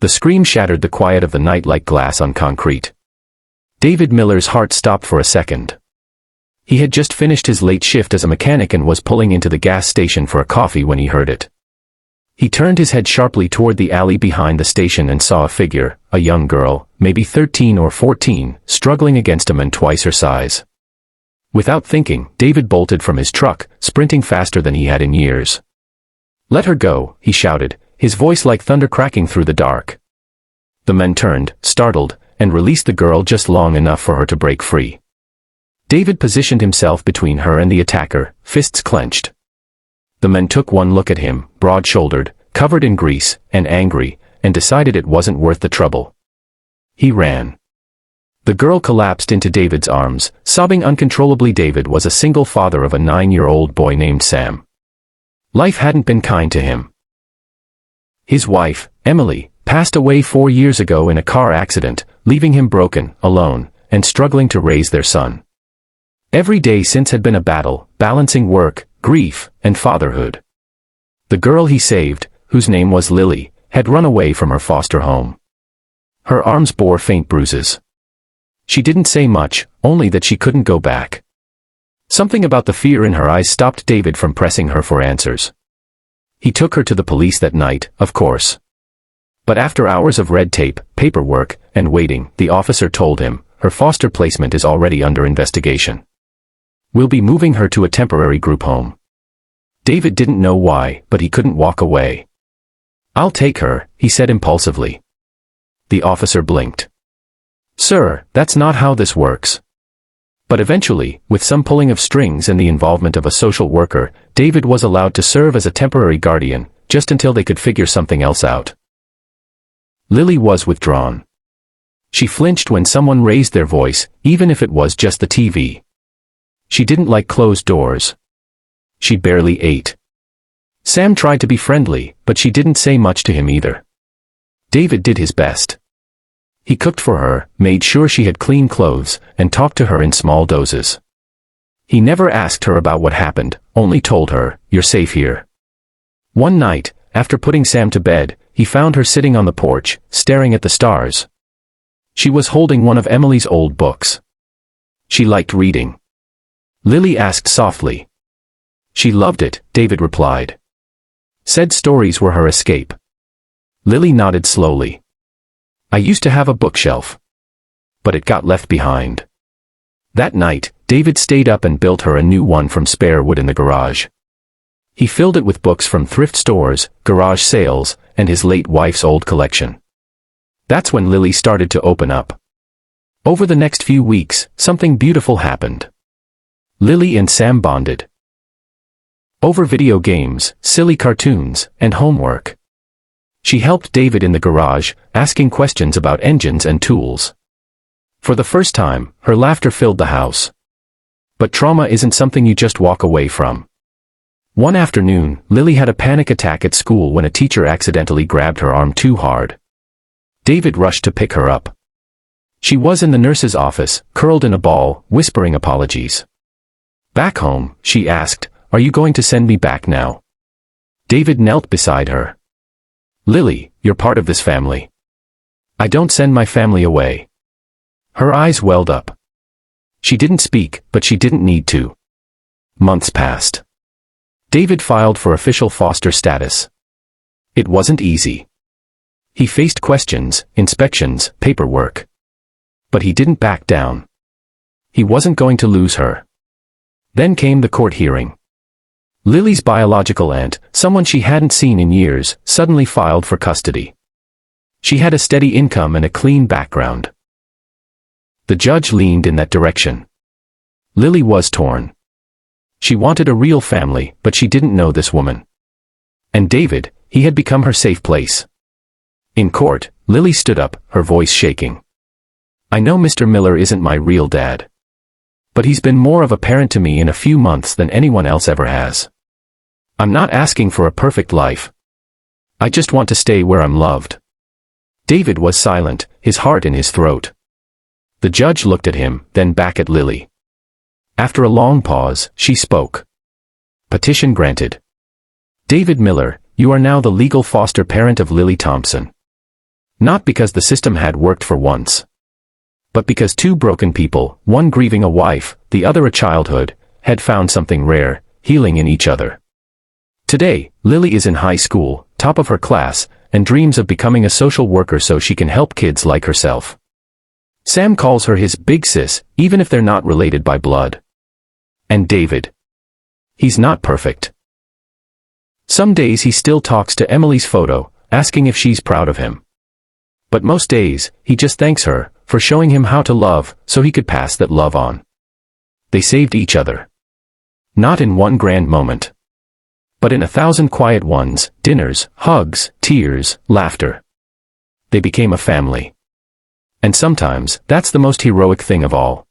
The scream shattered the quiet of the night like glass on concrete. David Miller's heart stopped for a second. He had just finished his late shift as a mechanic and was pulling into the gas station for a coffee when he heard it. He turned his head sharply toward the alley behind the station and saw a figure, a young girl, maybe 13 or 14, struggling against a man twice her size. Without thinking, David bolted from his truck, sprinting faster than he had in years. "Let her go," he shouted, his voice like thunder cracking through the dark. The men turned, startled, and released the girl just long enough for her to break free. David positioned himself between her and the attacker, fists clenched. The men took one look at him, broad-shouldered, covered in grease, and angry, and decided it wasn't worth the trouble. He ran. The girl collapsed into David's arms, sobbing uncontrollably. David was a single father of a 9-year-old boy named Sam. Life hadn't been kind to him. His wife, Emily, passed away 4 years ago in a car accident, leaving him broken, alone, and struggling to raise their son. Every day since had been a battle, balancing work, grief, and fatherhood. The girl he saved, whose name was Lily, had run away from her foster home. Her arms bore faint bruises. She didn't say much, only that she couldn't go back. Something about the fear in her eyes stopped David from pressing her for answers. He took her to the police that night, of course. But after hours of red tape, paperwork, and waiting, the officer told him, her foster placement is already under investigation. We'll be moving her to a temporary group home. David didn't know why, but he couldn't walk away. I'll take her, he said impulsively. The officer blinked. Sir, that's not how this works. But eventually, with some pulling of strings and the involvement of a social worker, David was allowed to serve as a temporary guardian, just until they could figure something else out. Lily was withdrawn. She flinched when someone raised their voice, even if it was just the TV. She didn't like closed doors. She barely ate. Sam tried to be friendly, but she didn't say much to him either. David did his best. He cooked for her, made sure she had clean clothes, and talked to her in small doses. He never asked her about what happened, only told her, "You're safe here." One night, after putting Sam to bed, he found her sitting on the porch, staring at the stars. She was holding one of Emily's old books. She liked reading. Lily asked softly. She loved it, David replied. Said stories were her escape. Lily nodded slowly. I used to have a bookshelf. But it got left behind. That night, David stayed up and built her a new one from spare wood in the garage. He filled it with books from thrift stores, garage sales, and his late wife's old collection. That's when Lily started to open up. Over the next few weeks, something beautiful happened. Lily and Sam bonded. Over video games, silly cartoons, and homework. She helped David in the garage, asking questions about engines and tools. For the first time, her laughter filled the house. But trauma isn't something you just walk away from. One afternoon, Lily had a panic attack at school when a teacher accidentally grabbed her arm too hard. David rushed to pick her up. She was in the nurse's office, curled in a ball, whispering apologies. Back home, she asked, "Are you going to send me back now?" David knelt beside her. Lily, you're part of this family. I don't send my family away. Her eyes welled up. She didn't speak, but she didn't need to. Months passed. David filed for official foster status. It wasn't easy. He faced questions, inspections, paperwork. But he didn't back down. He wasn't going to lose her. Then came the court hearing. Lily's biological aunt, someone she hadn't seen in years, suddenly filed for custody. She had a steady income and a clean background. The judge leaned in that direction. Lily was torn. She wanted a real family, but she didn't know this woman. And David, he had become her safe place. In court, Lily stood up, her voice shaking. I know Mr. Miller isn't my real dad. But he's been more of a parent to me in a few months than anyone else ever has. I'm not asking for a perfect life. I just want to stay where I'm loved. David was silent, his heart in his throat. The judge looked at him, then back at Lily. After a long pause, she spoke. Petition granted. David Miller, you are now the legal foster parent of Lily Thompson. Not because the system had worked for once, but because two broken people, one grieving a wife, the other a childhood, had found something rare, healing in each other. Today, Lily is in high school, top of her class, and dreams of becoming a social worker so she can help kids like herself. Sam calls her his big sis, even if they're not related by blood. And David. He's not perfect. Some days he still talks to Emily's photo, asking if she's proud of him. But most days, he just thanks her for showing him how to love so he could pass that love on. They saved each other. Not in one grand moment, but in 1,000 quiet ones, dinners, hugs, tears, laughter. They became a family. And sometimes, that's the most heroic thing of all.